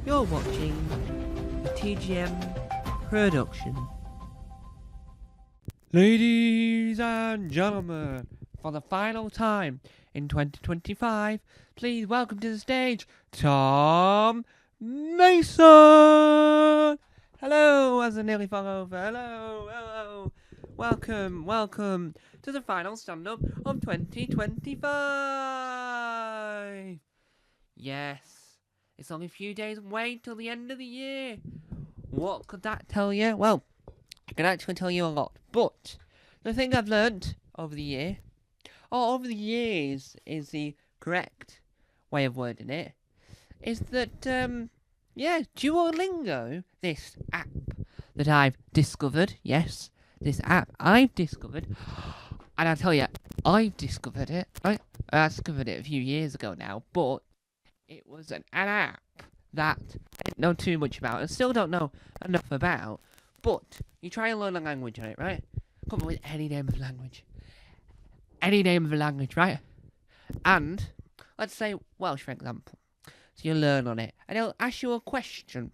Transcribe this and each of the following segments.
You're watching the TGM production. Ladies and gentlemen, for the final time in 2025, please welcome to the stage Tom Mason. Hello, as I nearly fell over. Hello. Welcome to the final stand-up of 2025. Yes, it's only a few days away till the end of the year. What could that tell you? Well, I can actually tell you a lot. But the thing I've learnt over the year, or over the years is the correct way of wording it, is that, Duolingo, this app that I've discovered, yes, this app I've discovered, and I tell you, I've discovered it, I discovered it a few years ago now, but it was an app that I didn't know too much about and still don't know enough about. But you try and learn a language on it, right? Come up with any name of language. Any name of a language, right? And let's say Welsh, for example. So you learn on it. And it'll ask you a question,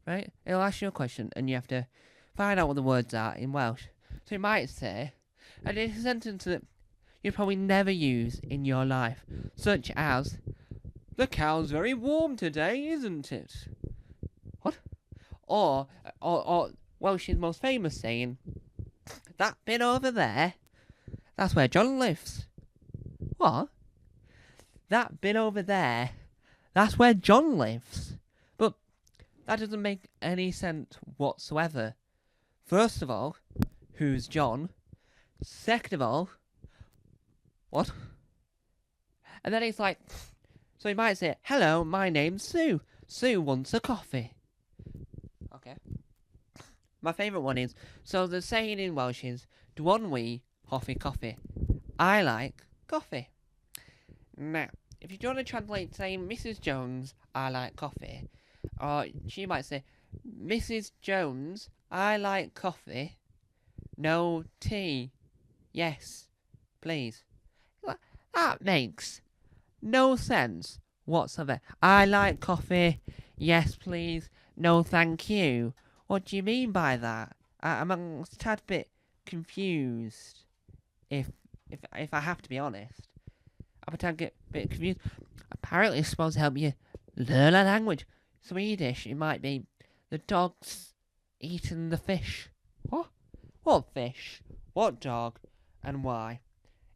right? It'll ask you a question and you have to find out what the words are in Welsh. So it might say, and it's a sentence that you'd probably never use in your life, such as, "The cow's very warm today, isn't it?" What? Or Welsh's most famous saying, "That bit over there, that's where John lives." What? That bit over there, that's where John lives. But that doesn't make any sense whatsoever. First of all, who's John? Second of all, what? And then it's like, so you might say, "Hello, my name's Sue. Sue wants a coffee." Okay. My favourite one is, so the saying in Welsh is, "Dwan wi hoffi coffee." I like coffee. Now, if you want to translate saying, "Mrs. Jones, I like coffee," or she might say, "Mrs. Jones, I like coffee. No tea. Yes, please." That makes no sense whatsoever. I like coffee. Yes, please. No, thank you. What do you mean by that? I'm a tad bit confused. If I have to be honest, I'm a tad bit confused. Apparently, it's supposed to help you learn a language. Swedish, it might be, "The dog's eaten the fish." What? What fish? What dog? And why?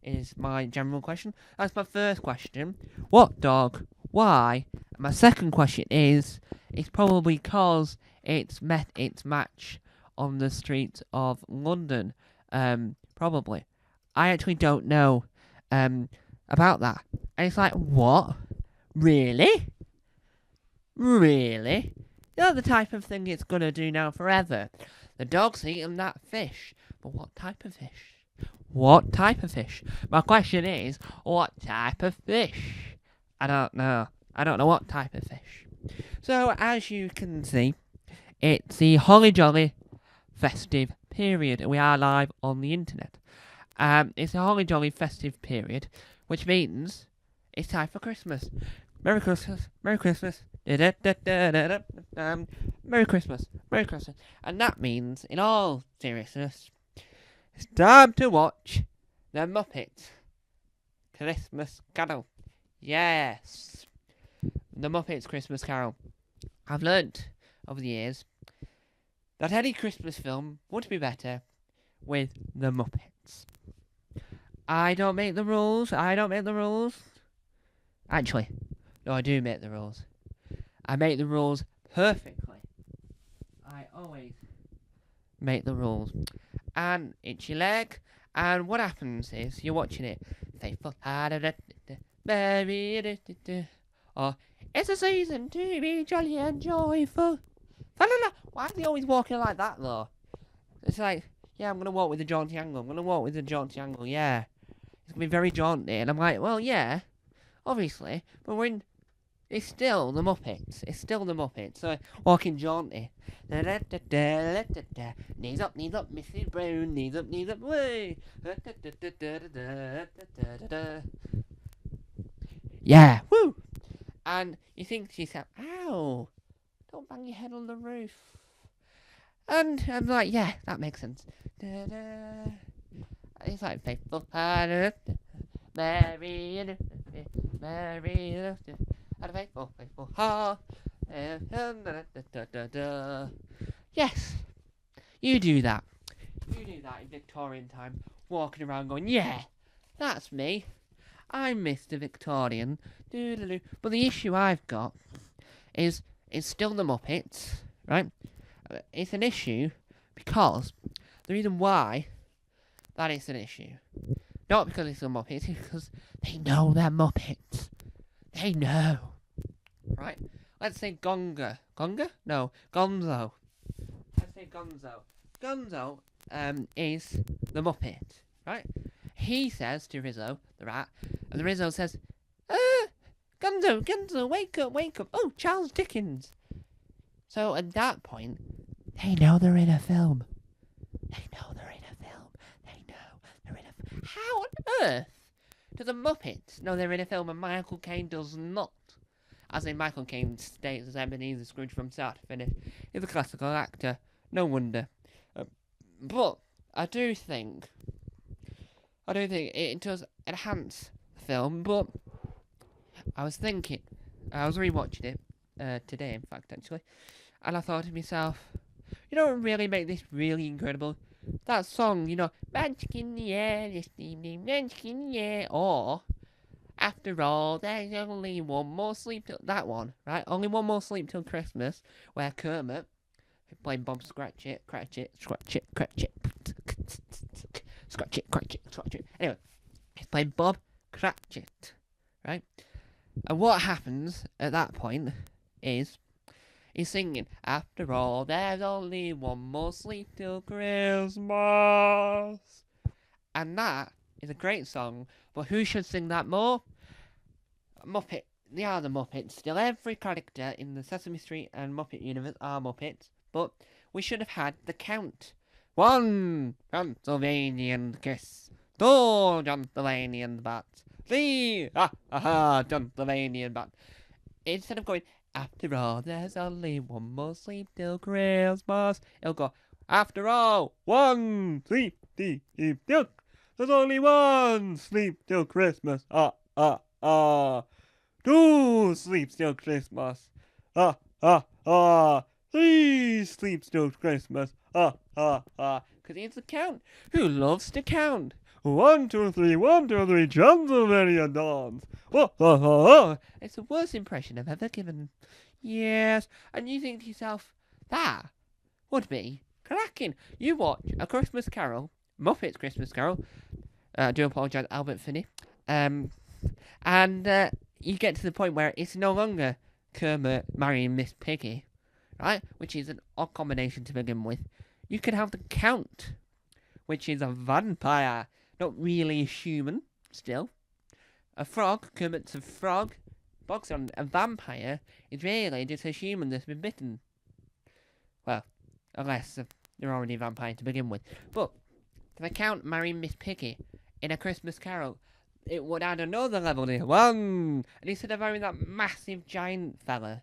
Is my general question. That's my first question. What dog? Why? And my second question is, it's probably because it's met its match on the streets of London. Probably. I actually don't know about that. And it's like, what? Really? Really? That's the type of thing it's gonna do now forever. The dog's eating that fish. But what type of fish? What type of fish? My question is, what type of fish? I don't know. I don't know what type of fish. So, as you can see, it's the Holly Jolly festive period. We are live on the internet. It's the Holly Jolly festive period, which means it's time for Christmas. Merry Christmas. Merry Christmas. Merry Christmas. Merry Christmas. And that means, in all seriousness, it's time to watch the Muppets Christmas Carol. Yes, the Muppets Christmas Carol. I've learnt over the years that any Christmas film would be better with the Muppets. I don't make the rules. Actually, no, I do make the rules. I make the rules perfectly. I always make the rules. And it's your leg, and what happens is you're watching it. Faithful, merry, or it's a season to be jolly and joyful. Why are they always walking like that though? It's like, yeah, I'm gonna walk with a jaunty angle. Yeah, it's gonna be very jaunty, and I'm like, well, yeah, obviously, but we're in. It's still the Muppets. So walking jaunty. Knees up, Mrs. Brown. Knees up, way. Yeah, woo. And you think to yourself, ow, Don't bang your head on the roof. And I'm like, yeah, that makes sense. Da-da. It's like faithful heart, Mary, and a faithful heart. Yes, you do that. You do that in Victorian time, walking around going, yeah, that's me. I'm Mr. Victorian. Doo-doo-doo. But the issue I've got is it's still the Muppets, right? It's an issue because the reason why that is an issue, not because it's the Muppets, it's because they know they're Muppets. They know. Right? Let's say Gonga. Gonga? No, Gonzo. Let's say Gonzo. Gonzo is the Muppet, right? He says to Rizzo, the rat, and the Rizzo says, Gonzo, wake up. Oh, Charles Dickens. So at that point, they know they're in a film. How on earth do the Muppets know they're in a film and Michael Caine does not? As in, Michael Caine states as Ebenezer Scrooge from start to finish. He's a classical actor. No wonder. But I do think it does enhance the film, but I was rewatching it today, in fact, actually, and I thought to myself, you know what really make this really incredible? That song, Magic in the Air, this evening, Magic in the Air, or, after all, there's only one more sleep till, that one, right? Only one more sleep till Christmas, where Kermit, playing Bob Scratchit, Cratchit, Scratchit, Cratchit, Scratchit, Cratchit, Scratchit. Anyway, he's playing Bob Cratchit, right? And what happens at that point is he's singing, after all, there's only one more sleep till Christmas. And that is a great song, but who should sing that more? Muppet. They are the Muppets. Still, every character in the Sesame Street and Muppet universe are Muppets, but we should have had the count. 1 Pennsylvanian kiss. 2 Pennsylvanian bat. 3 Pennsylvanian bat. Instead of going, after all, there's only one more sleep till Christmas, it'll go, after all, 1 sleep till, there's only 1 sleep till Christmas, 2 sleeps till Christmas, 3 sleeps till Christmas, because it's a count. Who loves to count? 1, 2, 3, 1, 2, 3, Transylvania dawns. It's the worst impression I've ever given. Yes, and you think to yourself, that would be cracking. You watch A Christmas Carol, Muppets Christmas Carol. I do apologise, Albert Finney. And you get to the point where it's no longer Kermit marrying Miss Piggy, right? Which is an odd combination to begin with. You can have the Count, which is a vampire. Not really a human, still. A frog, Kermit's a frog. Bog's on a vampire is really just a human that's been bitten. Well, unless they're already a vampire to begin with. But, the Count marrying Miss Piggy in A Christmas Carol, it would add another level here. 1! And instead of having that massive giant fella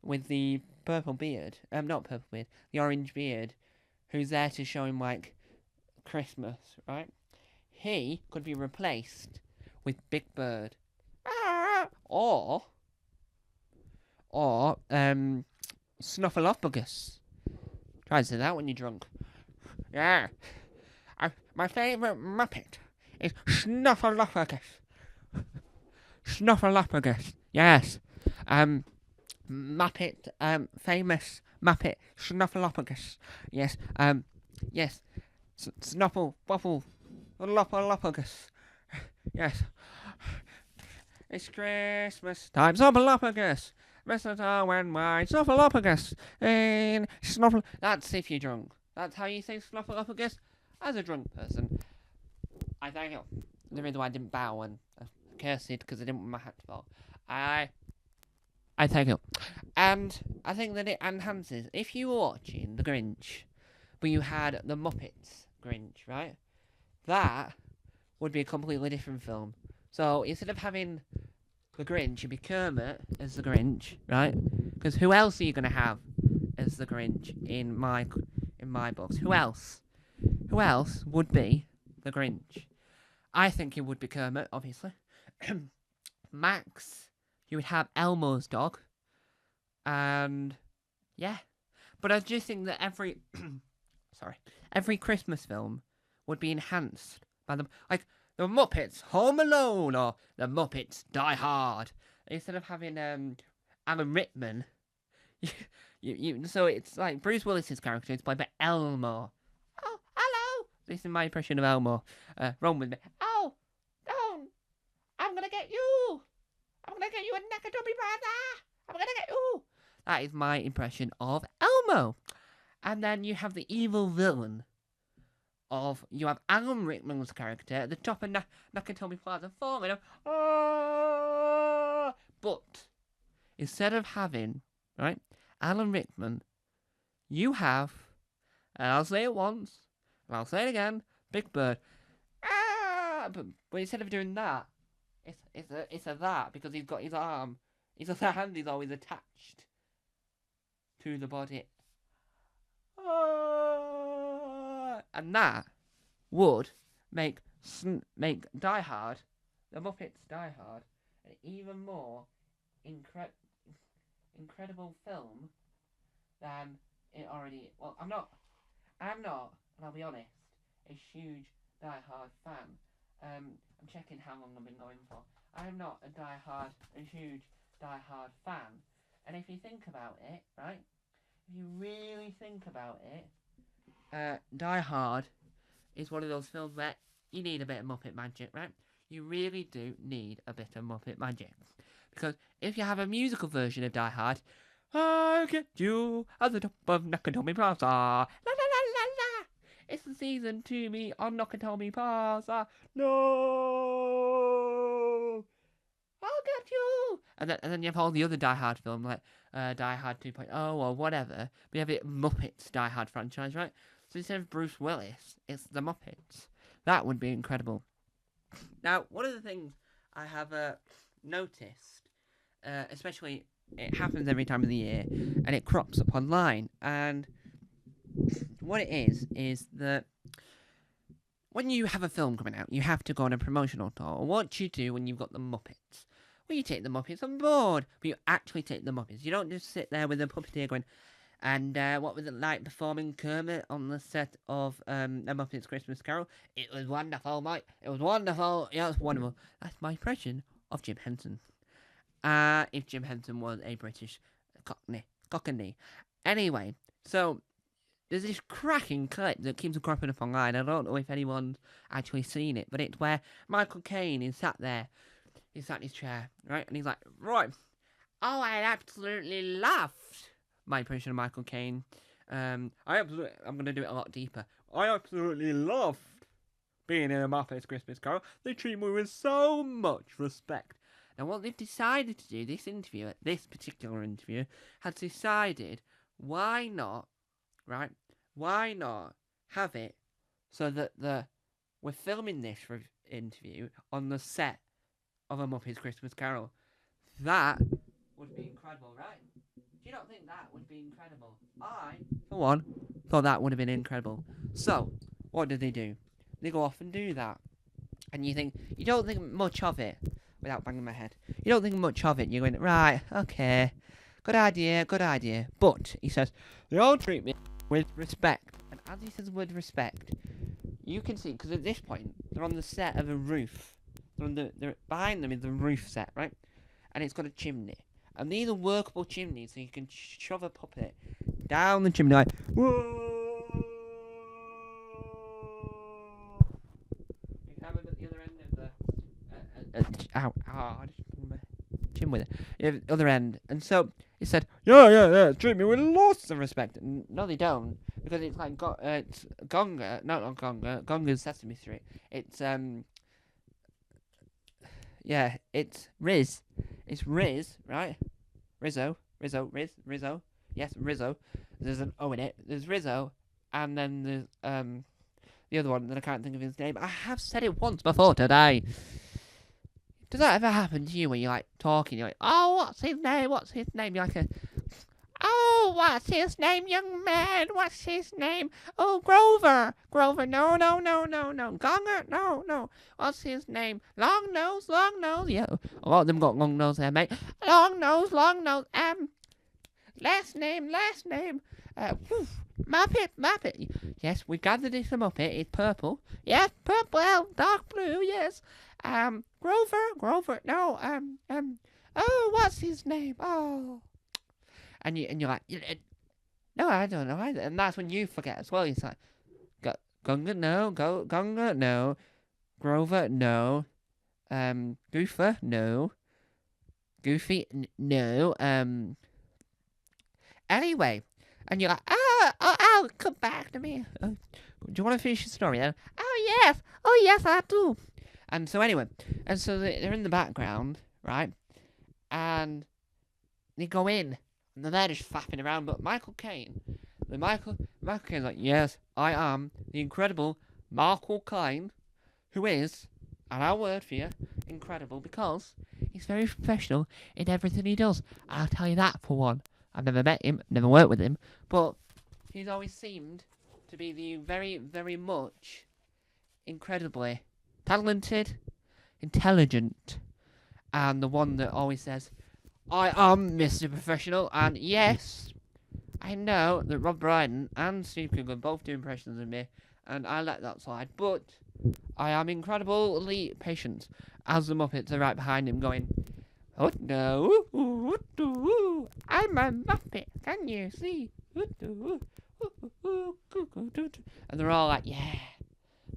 with the purple beard, not purple beard, the orange beard, who's there to show him, like, Christmas, right? He could be replaced with Big Bird. Or Snuffleupagus. Try to say that when you're drunk. Yeah. My favourite Muppet is Snuffleupagus. Snuffleupagus. Yes. Muppet, famous Muppet Snuffleupagus. Yes. Yes. Snuffle, waffle, Snuffleupagus. Yes. It's Christmas time, Snuffleupagus. Mistletoe and wine, Snuffleupagus. And Snuffle. That's if you're drunk. That's how you say Snuffleupagus as a drunk person. I thank you. The reason why I didn't bow and cursed because I didn't want my hat to fall. I thank you. And I think that it enhances. If you were watching The Grinch, but you had the Muppets Grinch, right? That would be a completely different film. So instead of having the Grinch, it'd be Kermit as the Grinch, right? Because who else are you going to have as the Grinch in my books. Who else? Who else would be the Grinch? I think it would be Kermit, obviously. Max, you would have Elmo's dog, and yeah. But I just think that every Christmas film would be enhanced by the the Muppets Home Alone or the Muppets Die Hard. Instead of having Alan Rickman, so it's like Bruce Willis's character is played by Elmo. Oh, hello. This is my impression of Elmo. Wrong with me. Oh, don't. I'm gonna get you. I'm gonna get you a Nakatomi brother. I'm gonna get you. That is my impression of Elmo. And then you have the evil villain you have Alan Rickman's character at the top of Nakatomi Plaza falling. But instead of having, right, Alan Rickman, you have, and I'll say it once, and I'll say it again, Big Bird. But instead of doing that, it's a that, because he's got his arm, his hand is always attached to the body. And that would make Die Hard, the Muppets Die Hard, an even more incredible film than it already. Well, I'm not, and I'll be honest, a huge Die Hard fan. I'm checking how long I've been going for. I'm not a huge Die Hard fan. And if you think about it, right? If you really think about it, Die Hard is one of those films where you need a bit of Muppet magic, right? You really do need a bit of Muppet magic. Because if you have a musical version of Die Hard, I'll get you at the top of Nakatomi Plaza. La la la la la. It's the season to me on Nakatomi Plaza. No. I'll get you. And then you have all the other Die Hard films like Die Hard 2.0 or whatever. But you have it Muppets Die Hard franchise, right? So instead of Bruce Willis, it's the Muppets. That would be incredible. Now, one of the things I have noticed, especially it happens every time of the year, and it crops up online. And what it is that when you have a film coming out, you have to go on a promotional tour. What you do when you've got the Muppets? Well, you take the Muppets on board, but you actually take the Muppets. You don't just sit there with a puppeteer going, and what was it like performing Kermit on the set of A Muppet's Christmas Carol? It was wonderful, mate. It was wonderful. Yeah, it's wonderful. That's my impression of Jim Henson. If Jim Henson was a British cockney. Anyway, so there's this cracking clip that keeps cropping up online. I don't know if anyone's actually seen it, but it's where Michael Caine is sat there. He's sat in his chair, right? And he's like, right. Oh, I absolutely loved my impression of Michael Caine. I'm going to do it a lot deeper. I absolutely loved being in A Muppet's Christmas Carol. They treat me with so much respect. Now, what they've decided to do, this particular interview, has decided, why not, right? Why not have it so that we're filming this interview on the set of A Muppet's Christmas Carol? That would be incredible, right? Do you not think that would be incredible? I, for one, thought that would have been incredible. So, what do? They go off and do that. And you don't think much of it, without banging my head. You don't think much of it. You're going, right, okay, good idea. But, he says, they all treat me with respect. And as he says with respect, you can see, because at this point, they're on the set of a roof. They're behind them is the roof set, right? And it's got a chimney. And these are workable chimneys, so you can shove a puppet down the chimney like, whoa! You can have it at the other end of the... I just pulled my chin with it. You have the other end. And so, he said, yeah, treat me with lots of respect. And no, they don't. Because it's like, it's Gonga, not Gonga, Gonga's Sesame Street. It's, yeah, it's Riz. It's Riz, right? Rizzo. Yes, Rizzo. There's an O in it. There's Rizzo, and then there's the other one that I can't think of his name. I have said it once before today. Does that ever happen to you when you're like talking? You're like, oh, what's his name? You're like, Oh, what's his name, young man? What's his name? Oh, Grover. Grover, no. Gonger, no. What's his name? Long nose. Yeah, a lot of them got long nose there, mate. Long nose. Last name. Muppet. Yes, we gathered it's a Muppet. It's purple. Yes, purple, dark blue, yes. Grover, no, oh, what's his name? Oh. And you're like, no, I don't know either. And that's when you forget as well. It's like, Gunga, no. Gunga, no. Grover, no. Goofer, no. Goofy, no. Anyway, and you're like, I'll come back to me. Do you want to finish the story then? Oh, yes, I do. And so anyway, they're in the background, right? And they go in, and they're there just faffing around. But Michael Caine Caine's like, yes, I am the incredible Michael Caine, who is, and our word for you, incredible, because he's very professional in everything he does. I'll tell you that for one. I've never met him, never worked with him, but he's always seemed to be the very, very much incredibly talented, intelligent, and the one that always says, I am Mr. Professional, and yes, I know that Rob Brydon and Steve Coogan both do impressions of me, and I let that slide, but I am incredibly patient, as the Muppets are right behind him going, oh no, I'm a Muppet, can you see? And they're all like, yeah,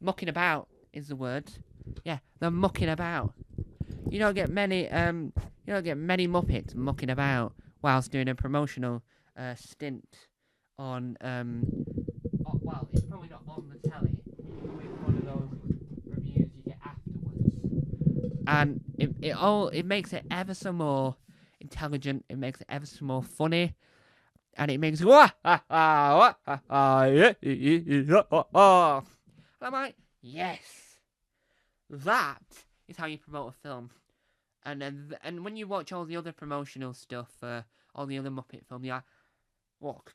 mucking about is the word. Yeah, they're mucking about. You don't get many Muppets mucking about whilst doing a promotional stint on well, it's probably not on the telly. It's probably one of those reviews you get afterwards. And it makes it ever so more intelligent. It makes it ever so more funny. And it makes and I'm like, yes, that is how you promote a film. And when you watch all the other promotional stuff for all the other Muppet films, you're like, look,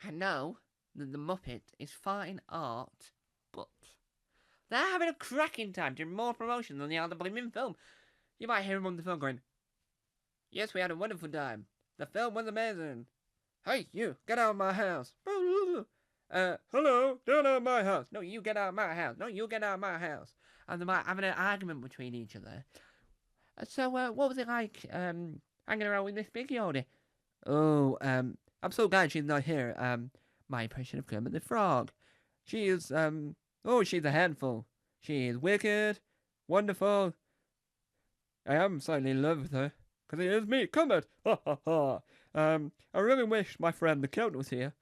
I know that the Muppet is fine art, but they're having a cracking time doing more promotion than the other blimmin' film. You might hear him on the film going, yes, we had a wonderful time. The film was amazing. Hey, you, get out of my house. Hello, get out of my house. No, you get out of my house. No, you get out of my house. And they might having an argument between each other. So, what was it like, hanging around with Miss Piggy all day? Oh, I'm so glad she's not here. My impression of Kermit the Frog. She is, she's a handful. She is wicked, wonderful. I am slightly in love with her. Because it is me, Kermit. Ha ha ha. I really wish my friend the Count was here.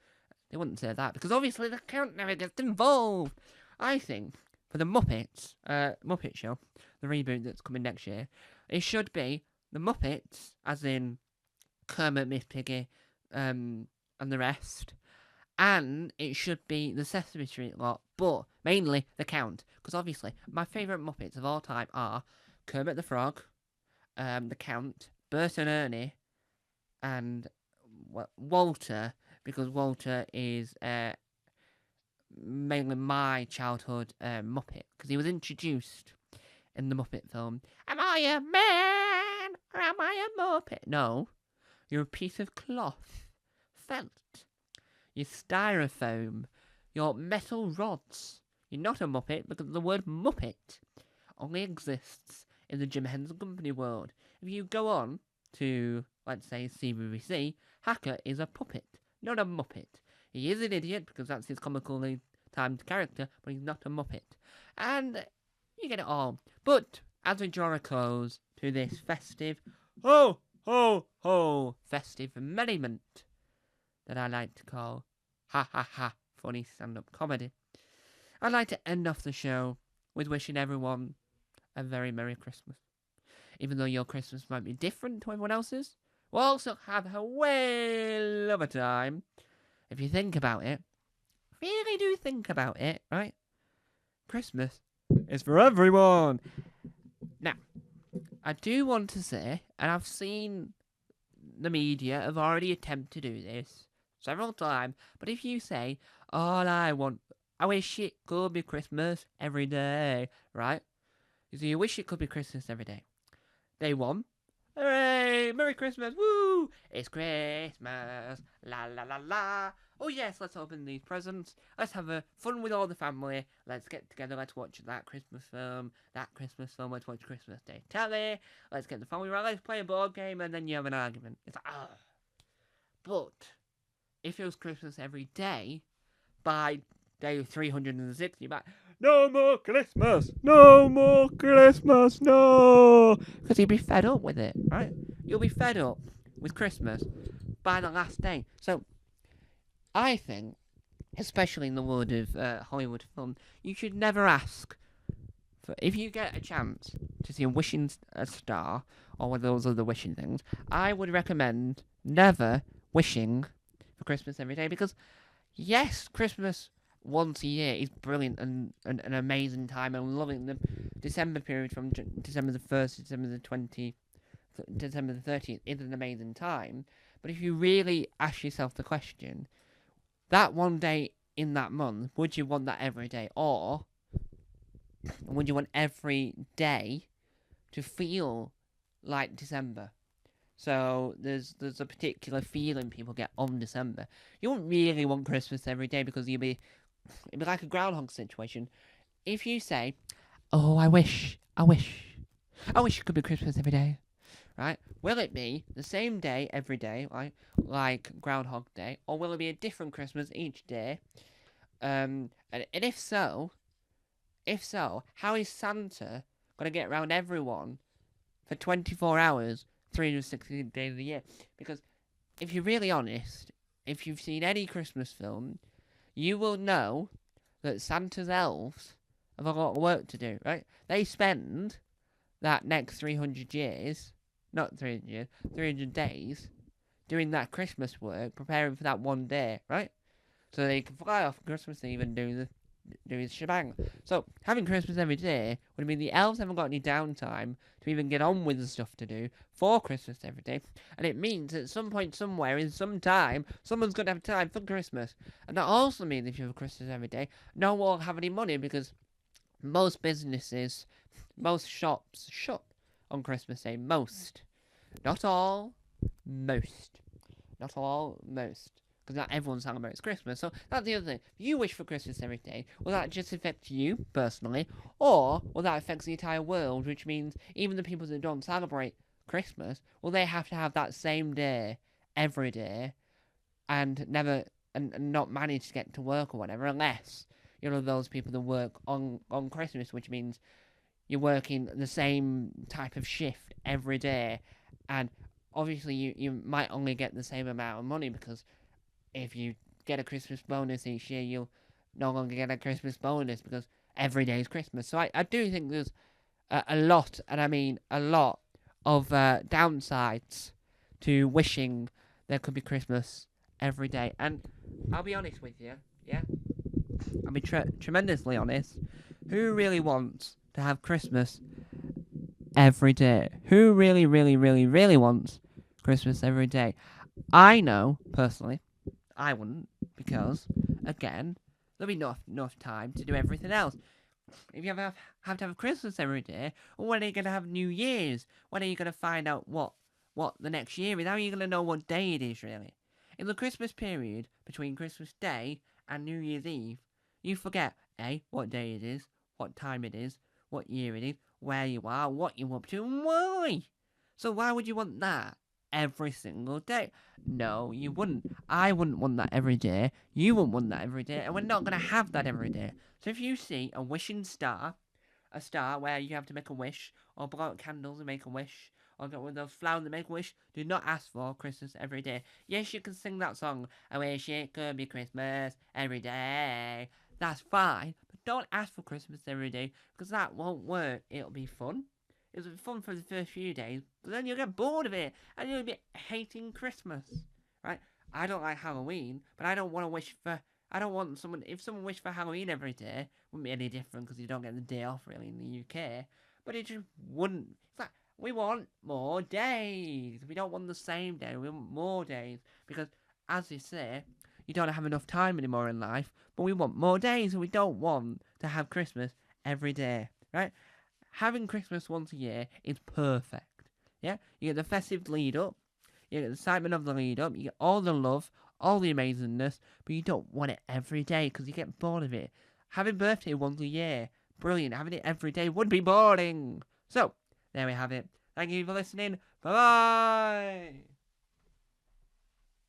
They wouldn't say that, because obviously the Count never gets involved. I think, for the Muppets, Muppet Show, the reboot that's coming next year, it should be the Muppets, as in Kermit, Miss Piggy, and the rest. And it should be the Sesame Street lot, but mainly the Count. Because obviously, my favourite Muppets of all time are Kermit the Frog, the Count, Bert and Ernie, and Walter, because Walter is mainly my childhood Muppet, because he was introduced in the Muppet film. Am I a man, or am I a Muppet? No, you're a piece of cloth, felt, you're styrofoam, you're metal rods. You're not a Muppet, because the word Muppet only exists in the Jim Henson Company world. If you go on to, let's say, CBBC, Hacker is a puppet, not a Muppet. He is an idiot, because that's his comically timed character, but he's not a Muppet. And you get it all. But, as we draw a close to this festive, ho, ho, ho, festive merriment that I like to call ha ha ha funny stand-up comedy, I'd like to end off the show with wishing everyone a very Merry Christmas. Even though your Christmas might be different to everyone else's, we'll also have a whale of a time. If you think about it, really do think about it, right? Christmas is for everyone. Now, I do want to say, and I've seen the media have already attempted to do this several times. But if you say, all I wish it could be Christmas every day, right? So you wish it could be Christmas every day. Day one, hooray! Merry Christmas! Woo! It's Christmas! La la la la! Oh yes, let's open these presents. Let's have fun with all the family. Let's get together. Let's watch that Christmas film. Let's watch Christmas Day telly. Let's get the family around. Let's play a board game, and then you have an argument. It's like, ah. But if it was Christmas every day, by day 360, back. No more Christmas! No more Christmas! No! Because you'll be fed up with it, right? You'll be fed up with Christmas by the last day. So, I think, especially in the world of Hollywood film, you should never ask for, if you get a chance to see a wishing star or one of those other wishing things. I would recommend never wishing for Christmas every day, because yes, Christmas once a year is brilliant and an amazing time. I'm loving the December period from December the 1st to December the 20th, December the 30th is an amazing time. But if you really ask yourself the question, that one day in that month, would you want that every day? Or would you want every day to feel like December? So there's a particular feeling people get on December. You won't really want Christmas every day, because it'd be like a groundhog situation. If you say, "Oh, I wish it could be Christmas every day," right? Will it be the same day every day, like Groundhog Day, or will it be a different Christmas each day? And if so, how is Santa gonna get around everyone for 24 hours, 360 days a year? Because if you're really honest, if you've seen any Christmas film, you will know that Santa's elves have a lot of work to do, right? They spend that next 300 years, not 300 years, 300 days, doing that Christmas work, preparing for that one day, right? So they can fly off Christmas Eve and do the shebang. So having Christmas every day would mean the elves haven't got any downtime to even get on with the stuff to do for Christmas every day, and it means at some point, somewhere, in some time, someone's going to have time for Christmas. And that also means if you have Christmas every day, no one will have any money, because most businesses, most shops shut on Christmas Day. Most. Not all. Most. Not all. Most. Because not everyone celebrates Christmas. So that's the other thing. If you wish for Christmas every day, will that just affect you personally, or will that affect the entire world? Which means even the people that don't celebrate Christmas, will they have to have that same day every day, and never and not manage to get to work or whatever, unless you're those people that work on Christmas, which means you're working the same type of shift every day, and obviously you might only get the same amount of money, because if you get a Christmas bonus each year, you'll no longer get a Christmas bonus, because every day is Christmas. So I do think there's a lot, and I mean a lot, of downsides to wishing there could be Christmas every day. And I'll be honest with you, yeah? I'll be tremendously honest. Who really wants to have Christmas every day? Who really, really, really, really wants Christmas every day? I know, personally, I wouldn't, because, again, there'll be not enough time to do everything else. If you have to have Christmas every day, well, when are you going to have New Year's? When are you going to find out what the next year is? How are you going to know what day it is, really? In the Christmas period, between Christmas Day and New Year's Eve, you forget, A, what day it is, what time it is, what year it is, where you are, what you're up to, and why. So why would you want that every single day? No, you wouldn't. I wouldn't want that every day. You wouldn't want that every day, and we're not going to have that every day. So if you see a wishing star, a star where you have to make a wish, or blow out candles and make a wish, or get one of those flowers and make a wish, do not ask for Christmas every day. Yes, you can sing that song, I wish it could be Christmas every day. That's fine, but don't ask for Christmas every day, because that won't work. It'll be fun. It'll be fun for the first few days, but then you'll get bored of it, and you'll be hating Christmas, right? I don't like Halloween, but I don't want to wish for... I don't want someone... If someone wished for Halloween every day, it wouldn't be any different, because you don't get the day off, really, in the UK. But it just wouldn't... It's like, We want more days. We don't want the same day. We want more days. Because, as they say, you don't have enough time anymore in life. But we want more days, and we don't want to have Christmas every day. Right? Having Christmas once a year is perfect. Yeah? You get the festive lead up. You get the excitement of the lead up. You get all the love, all the amazingness. But you don't want it every day because you get bored of it. Having birthday once a year, brilliant. Having it every day would be boring. So, there we have it. Thank you for listening. Bye bye.